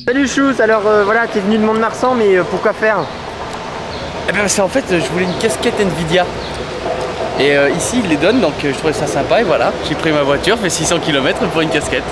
Salut Chous, alors voilà, t'es venu de Mont-de-Marsan, mais pourquoi faire? Eh bien c'est en fait, je voulais une casquette Nvidia. Et ici ils les donnent, donc je trouvais ça sympa et voilà, j'ai pris ma voiture, fait 600 km pour une casquette.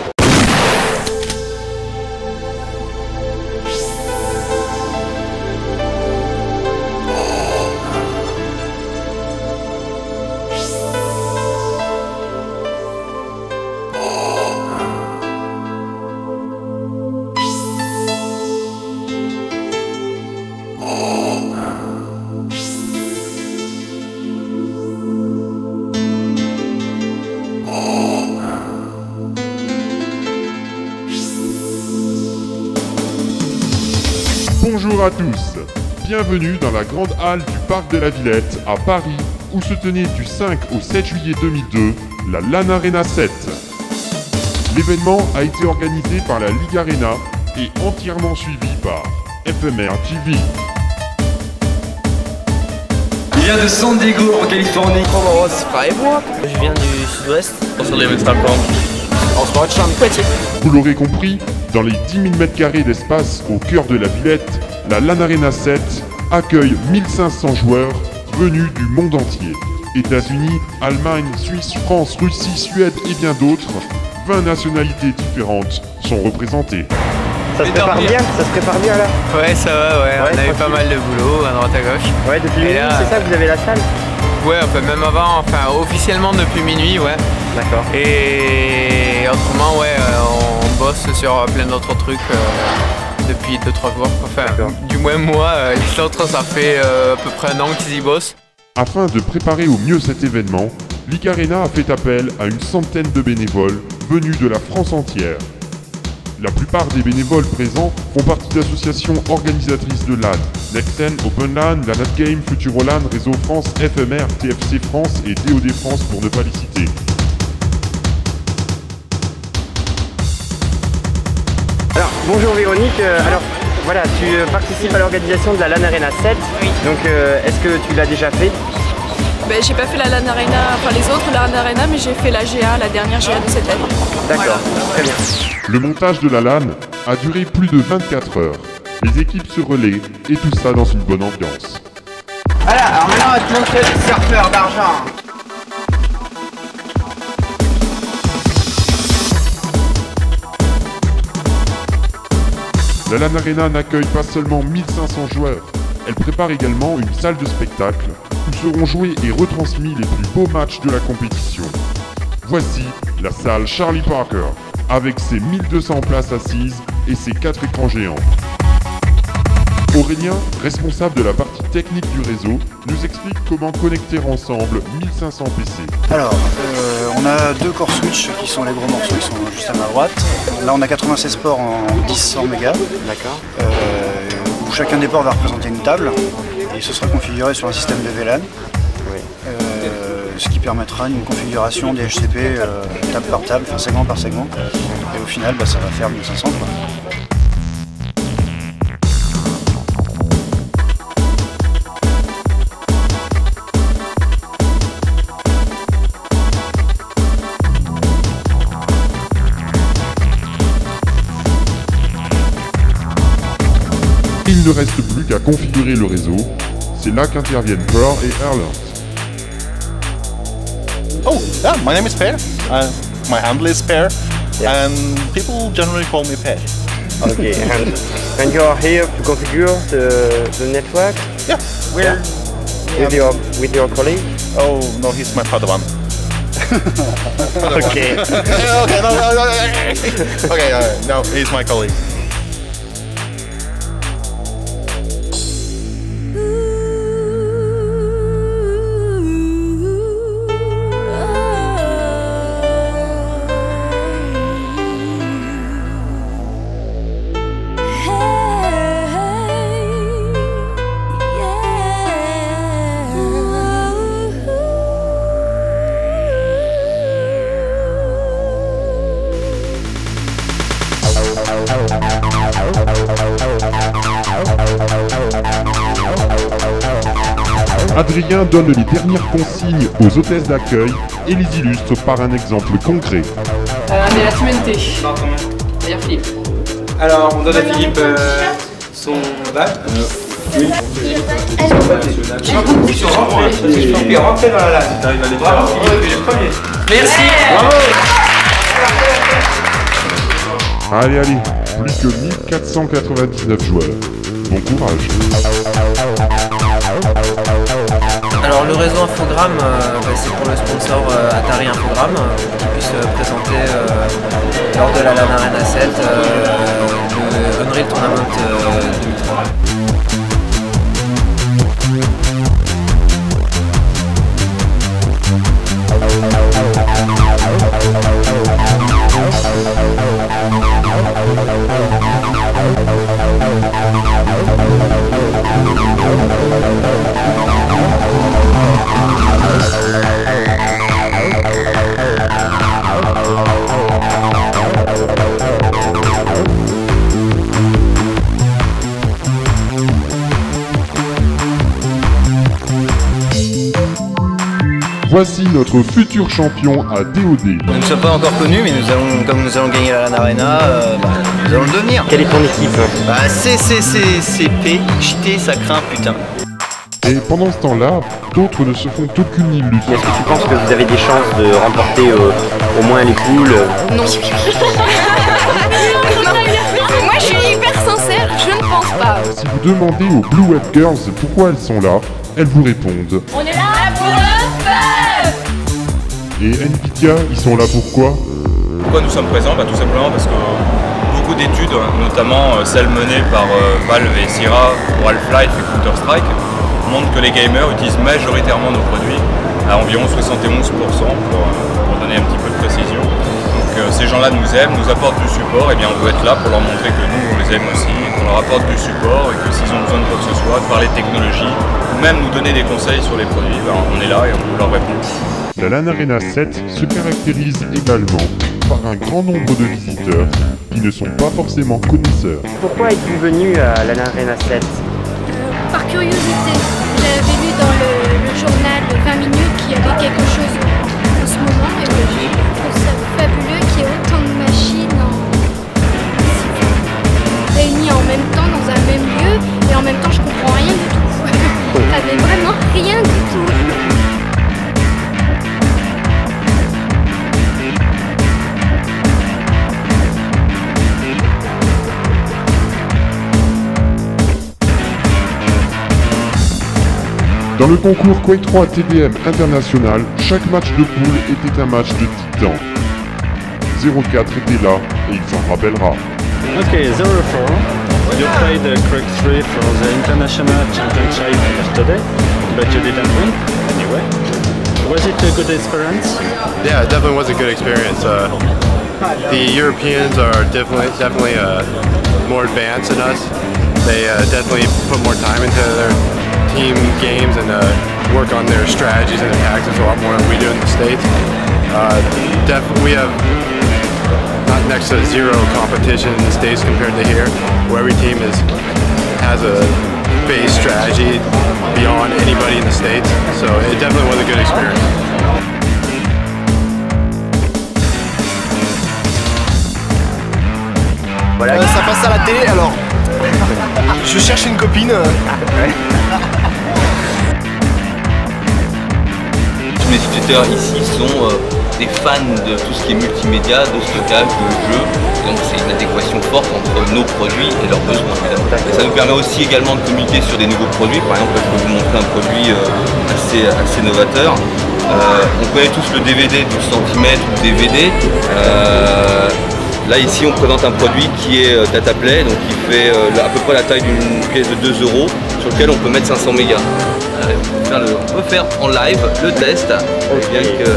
Bonjour à tous, bienvenue dans la grande halle du Parc de la Villette à Paris où se tenait du 5 au 7 juillet 2002 la LAN Arena 7. L'événement a été organisé par la Ligue Arena et entièrement suivi par FMR TV. Il vient de San Diego en Californie. Je viens du sud-ouest, sur les Mestral Park. En sport de chambre, Poitiers. Vous l'aurez compris, dans les 10 000 m² d'espace au cœur de la Villette, la LAN Arena 7 accueille 1500 joueurs venus du monde entier. États-Unis, Allemagne, Suisse, France, Russie, Suède et bien d'autres, 20 nationalités différentes sont représentées. Ça se prépare bien? Ça se prépare bien là? Ouais, ça va, ouais. On a eu pas mal de boulot à droite à gauche. Ouais, depuis minuit, c'est ça, vous avez la salle? Ouais, enfin même avant, enfin officiellement depuis minuit, ouais. D'accord. Et autrement, ouais, on bosse sur plein d'autres trucs depuis 2-3 jours. Enfin, du moins moi, les autres, ça fait à peu près un an qu'ils y bossent. Afin de préparer au mieux cet événement, Ligue Arena a fait appel à une centaine de bénévoles venus de la France entière. La plupart des bénévoles présents font partie d'associations organisatrices de LAN, Nexen, Open LAN, la NatGame, Futurolan, Réseau France, FMR, TFC France et DOD France pour ne pas les citer. Alors, bonjour Véronique, alors voilà, tu participes à l'organisation de la LAN Arena 7, oui. Donc est-ce que tu l'as déjà fait? Ben, j'ai pas fait la LAN Arena, enfin les autres LAN Arena, mais j'ai fait la GA, la dernière GA de cette année. D'accord, voilà. très bien. Le montage de la LAN a duré plus de 24 heures. Les équipes se relaient et tout ça dans une bonne ambiance. Voilà, alors maintenant on va te montrer le surfeur d'argent. La LAN Arena n'accueille pas seulement 1500 joueurs, elle prépare également une salle de spectacle où seront joués et retransmis les plus beaux matchs de la compétition. Voici la salle Charlie Parker, avec ses 1200 places assises et ses 4 écrans géants. Aurélien, responsable de la partie technique du réseau, nous explique comment connecter ensemble 1500 PC. Alors, on a deux core switch qui sont les gros morceaux, qui sont juste à ma droite. Là, on a 96 ports en 10-100 mégas. D'accord. Où chacun des ports va représenter une table et ce sera configuré sur un système de VLAN. Oui. Ce qui permettra une configuration DHCP table par table, enfin segment par segment. Et au final, ça va faire 1500 quoi. Il ne reste plus qu'à configurer le réseau. C'est là qu'interviennent Per et Erland. Oh, yeah, my name is Per. My handle is Per, and people generally call me Per. Okay, and you are here to configure the network? Yeah, with your colleague? Oh, no, he's my father one. Okay. Okay, no. Okay, no, he's my colleague. Adrien donne les dernières consignes aux hôtesses d'accueil et les illustre par un exemple concret. On est la team NT. C'est-à-dire Philippe. Alors, on donne à Philippe son bac. Oui. Rentrez dans la lane. Bravo, Philippe, il est premier. Merci. Bravo. Allez, allez, plus que 1499 joueurs. Bon courage. Alors le réseau Infogrames, c'est pour le sponsor Atari Infogrames qui puisse présenter lors de la LAN Arena 7 le Unreal Tournament 2003. Voici notre futur champion à DOD. Nous ne sommes pas encore connus, mais comme nous allons gagner la LAN Arena, nous allons le devenir. Quelle est ton équipe? CP, JT, ça craint, putain. Et pendant ce temps-là, d'autres ne se font aucune illusion. Est-ce que tu penses que vous avez des chances de remporter au moins les poules? Non. Moi je suis hyper sincère, je ne pense pas. Si vous demandez aux Blue Web Girls pourquoi elles sont là, elles vous répondent. On est là pour le fun. Et Nvidia, ils sont là pourquoi? Pourquoi nous sommes présents? Tout simplement parce que beaucoup d'études, notamment celles menées par Valve et Sierra pour Half-Life et Counter-Strike, montrent que les gamers utilisent majoritairement nos produits à environ 71% pour donner un petit peu de précision. Donc ces gens-là nous aiment, nous apportent du support, et bien on veut être là pour leur montrer que nous on les aime aussi, qu'on leur apporte du support et que s'ils ont besoin de quoi que ce soit, de parler de technologie, ou même nous donner des conseils sur les produits, on est là et on leur répond. La LAN Arena 7 se caractérise également par un grand nombre de visiteurs qui ne sont pas forcément connaisseurs. Pourquoi es-tu venu à la LAN Arena 7? Par curiosité. J'avais lu dans le journal 20 minutes qu'il y avait quelque chose en ce moment et je trouve ça fabuleux qu'il y ait autant de machines réunies en même temps dans un même lieu et en même temps je comprends rien du tout. J'avais vraiment rien du tout. Dans le concours Quake 3 TDM International, chaque match de poule était un match de titan. 04 était là et il s'en rappellera. Ok, 04. You played Quake 3 for the International Championship yesterday, but you didn't win anyway. Was it a good experience? Yeah, it definitely was a good experience. The Europeans are definitely more advanced than us. They definitely put more time into their team games and work on their strategies and their tactics a lot more than we do in the States. We have not next to zero competition in the States compared to here, where every team has a base strategy beyond anybody in the States. So it definitely was a good experience. Voilà. Ça passe à la télé, alors je cherche une copine. Tous les utilisateurs ici sont des fans de tout ce qui est multimédia, de stockage, de jeux. Donc c'est une adéquation forte entre nos produits et leurs besoins. Et ça nous permet aussi également de communiquer sur des nouveaux produits. Par exemple, je peux vous montrer un produit assez novateur. On connaît tous le DVD 12 cm ou DVD. Là ici on présente un produit qui est DataPlay, donc qui fait à peu près la taille d'une pièce de 2 €, sur lequel on peut mettre 500 mégas. On peut faire en live le test, bien que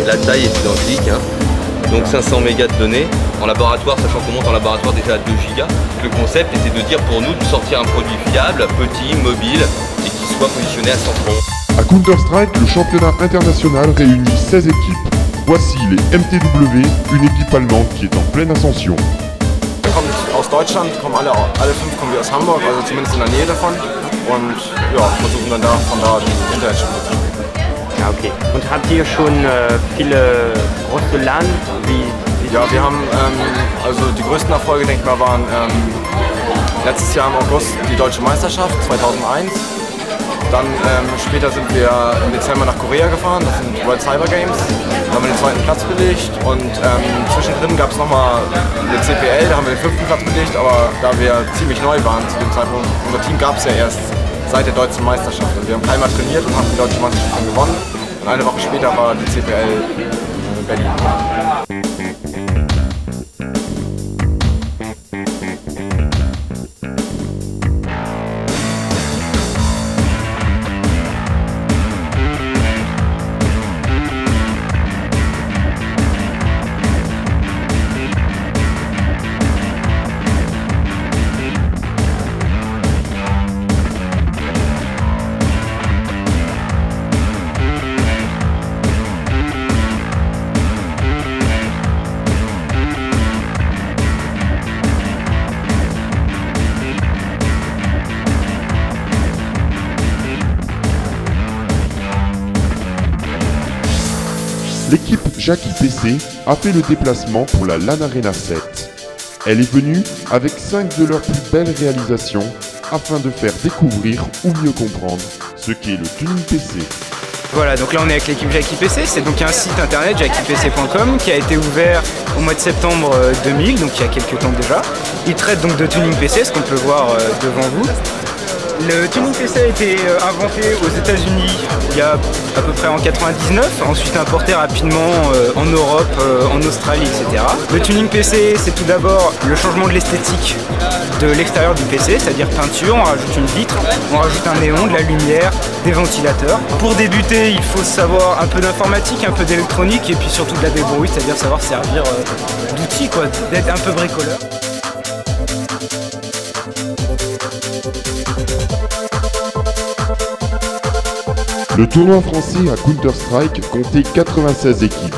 la taille est identique. Donc 500 mégas de données en laboratoire, sachant qu'on monte en laboratoire déjà à 2 gigas. Le concept était de dire pour nous de sortir un produit fiable, petit, mobile et qui soit positionné à 100%. À Counter-Strike, le championnat international réunit 16 équipes. Voici les MTW, une équipe allemande qui est en pleine ascension. Kommt aus Deutschland, alle 5 kommen wir aus Hamburg, also zumindest in der Nähe davon. Und ja, versuchen dann von da die Internetspiele zu spielen. Ah, okay. Und habt ihr schon viele große LAN wie Ja, wir haben, also die größten Erfolge, denke ich mal, waren letztes Jahr im August die Deutsche Meisterschaft 2001. Dann später sind wir im Dezember nach Korea gefahren, das sind World Cyber Games. Da haben wir den 2. Platz belegt und zwischendrin gab es nochmal eine CPL, da haben wir den 5. Platz belegt, aber da wir ziemlich neu waren zu dem Zeitpunkt, unser Team gab es ja erst seit der Deutschen Meisterschaft. Und wir haben einmal trainiert und haben die Deutsche Meisterschaft dann gewonnen. Und eine Woche später war die CPL in Berlin. L'équipe Jackie PC a fait le déplacement pour la LAN Arena 7. Elle est venue avec 5 de leurs plus belles réalisations afin de faire découvrir ou mieux comprendre ce qu'est le tuning PC. Voilà, donc là on est avec l'équipe Jackie PC, c'est donc un site internet jackiepc.com qui a été ouvert au mois de septembre 2000, donc il y a quelques temps déjà. Il traite donc de tuning PC, ce qu'on peut voir devant vous. Le tuning PC a été inventé aux États-Unis il y a à peu près en 99, ensuite importé rapidement en Europe, en Australie, etc. Le tuning PC, c'est tout d'abord le changement de l'esthétique de l'extérieur du PC, c'est-à-dire peinture, on rajoute une vitre, on rajoute un néon, de la lumière, des ventilateurs. Pour débuter, il faut savoir un peu d'informatique, un peu d'électronique et puis surtout de la débrouille, c'est-à-dire savoir servir d'outil, quoi, d'être un peu bricoleur. Le tournoi français à Counter-Strike comptait 96 équipes.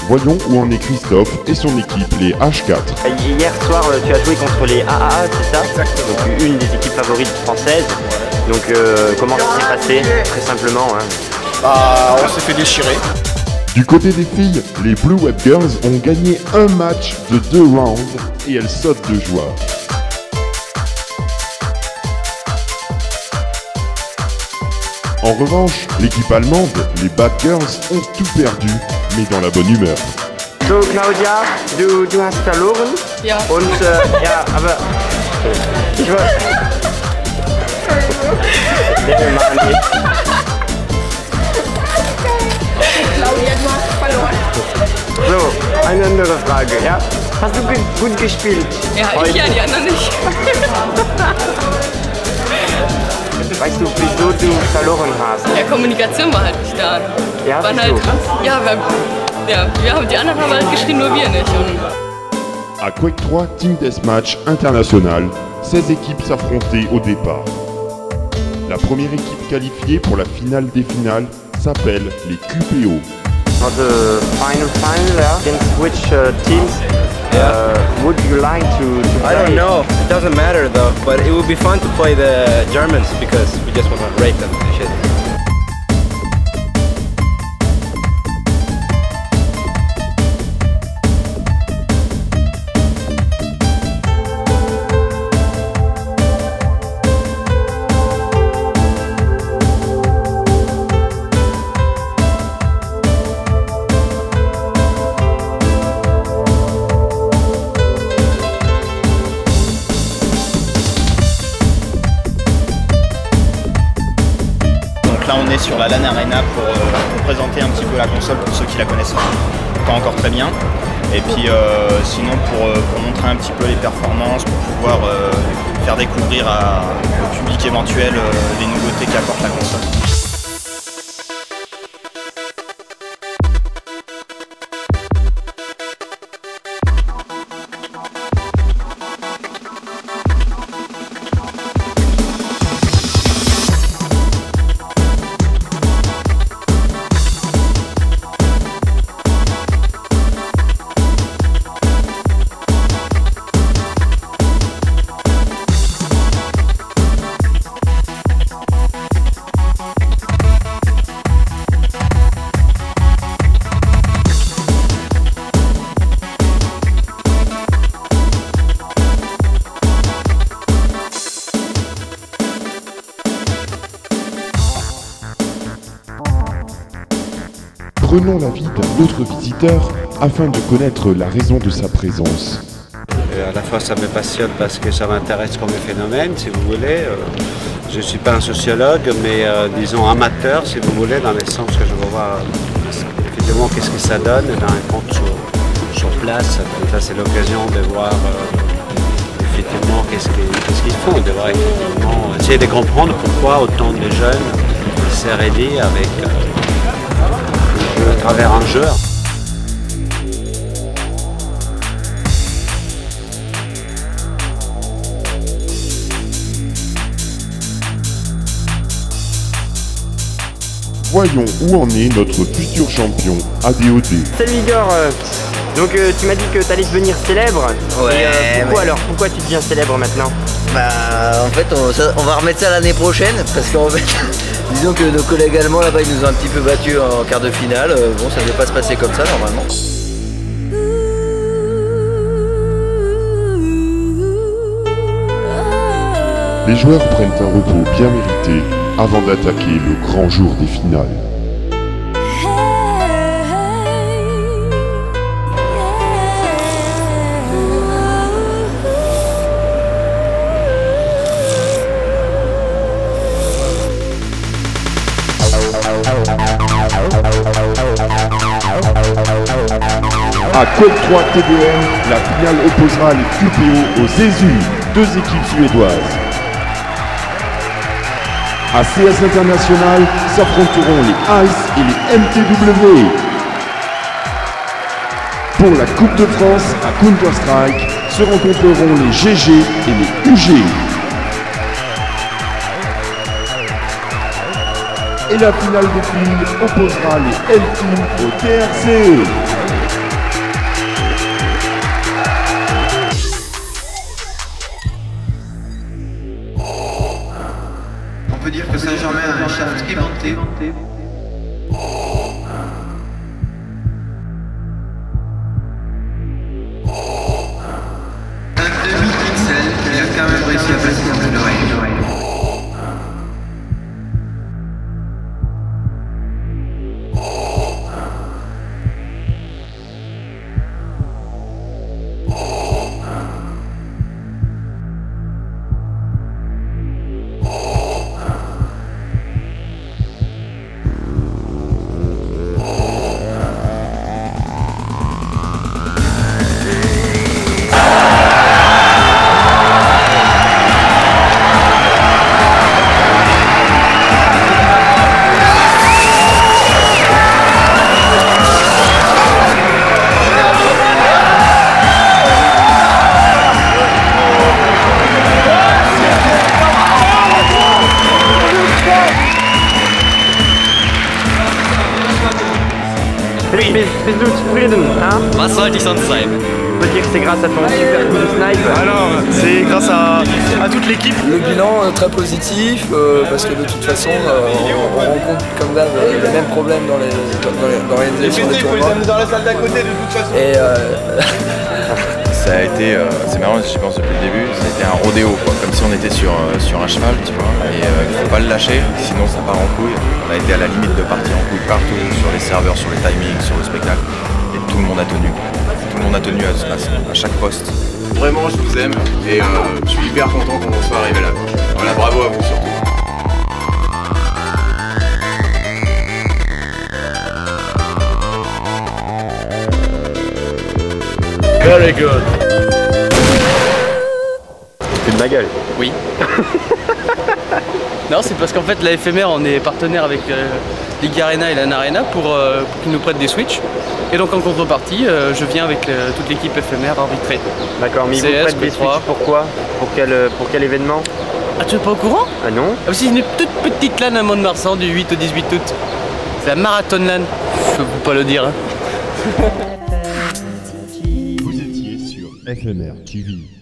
Voyons où en est Christophe et son équipe, les H4. Hier soir, tu as joué contre les AAA, c'est ça? Exactement. Donc une des équipes favorites françaises. Donc comment ça s'est passé? Très simplement. Hein. Bah, on s'est fait déchirer. Du côté des filles, les Blue Web Girls ont gagné un match de 2 rounds et elles sautent de joie. En revanche, l'équipe allemande, les Bad Girls, ont tout perdu, mais dans la bonne humeur. So Claudia, du hast verloren. Ja. Und ja, aber ich war. Claudia, du hast verloren. So, eine andere Frage, ja? Hast du gut gespielt? Ja, ich ja, die anderen nicht. Weißt du, wieso du verloren hast? Ja, Kommunikation war halt nicht da. Ja, waren halt, ja, die anderen haben halt geschrien, nur wir nicht. À Quake 3 Team Deathmatch International, 16 équipes s'affrontaient au départ. La première équipe qualifiée pour la finale des finales s'appelle les QPO. For the final, against which teams would you like to play? I don't know. It doesn't matter though. But it would be fun to play the Germans because we just want to rape them and shit. Là on est sur la LAN Arena pour présenter un petit peu la console pour ceux qui la connaissent pas encore très bien. Et puis sinon pour montrer un petit peu les performances, pour pouvoir faire découvrir au public éventuel les nouveautés qu'apporte la console. prenons l'avis d'un autre visiteur afin de connaître la raison de sa présence. À la fois ça me passionne parce que ça m'intéresse comme phénomène, si vous voulez. Je ne suis pas un sociologue, mais disons amateur, si vous voulez, dans le sens que je veux voir effectivement qu'est-ce que ça donne dans un compte sur place. Donc là, c'est l'occasion de voir effectivement qu'est-ce qu'ils font, de voir effectivement, essayer de comprendre pourquoi autant de jeunes se réunissent avec à travers un jeu. Voyons où en est notre futur champion ADOD. Salut Igor, donc tu m'as dit que tu allais devenir célèbre. Ouais. Et, pourquoi tu deviens célèbre maintenant? Bah en fait on va remettre ça l'année prochaine parce qu'en fait disons que nos collègues allemands là-bas ils nous ont un petit peu battus en quart de finale. Bon ça ne devait pas se passer comme ça normalement. Les joueurs prennent un repos bien mérité avant d'attaquer le grand jour des finales. À Code 3 TBM, la finale opposera les QPO aux Zézu, deux équipes suédoises. À CS International s'affronteront les Ice et les MTW. Pour la Coupe de France à Counter-Strike se rencontreront les GG et les UG. Et la finale des filles opposera les L-Team au TRC. On peut dire que Saint-Germain a un shaft aimanté. Un demi-pixel, il a quand même réussi à passer dans l'oreille. Was sollte ich sonst sein? On peut dire que c'est grâce à ton super coup de snipe. Alors, c'est grâç à toute l'équipe. Le bilan très positif parce que de toute façon on rencontre comme d'hab les mêmes problèmes dans l'organisation des tournois. Dans la salle d'à côté de toute façon. Et ça a été, c'est marrant, j'y pense depuis le début, ça a été un rodéo quoi, comme si on était sur un cheval, tu vois, et il faut pas le lâcher, sinon ça part en couille. On a été à la limite de partir en couille partout, sur les serveurs, sur les timings, sur le spectacle, et tout le monde a tenu. Tout le monde a tenu à chaque poste. Vraiment, je vous aime, et je suis hyper content qu'on soit arrivé là. Voilà, bravo à vous surtout. Very good. C'est de ma gueule. Oui. Non, c'est parce qu'en fait la FMR on est partenaire avec Ligue Arena et LAN Arena pour qu'ils nous prêtent des Switch. Et donc en contrepartie, je viens avec toute l'équipe FMR arbitrer. D'accord, mais ils vous prêtent des Switch pourquoi? Pour quel événement? Ah, tu es pas au courant? Ah non? Ah, c'est une toute petite LAN à Mont-de-Marsan du 8 au 18 août. C'est la Marathon LAN. Je peux pas le dire. Hein. Vous étiez sur FMR TV.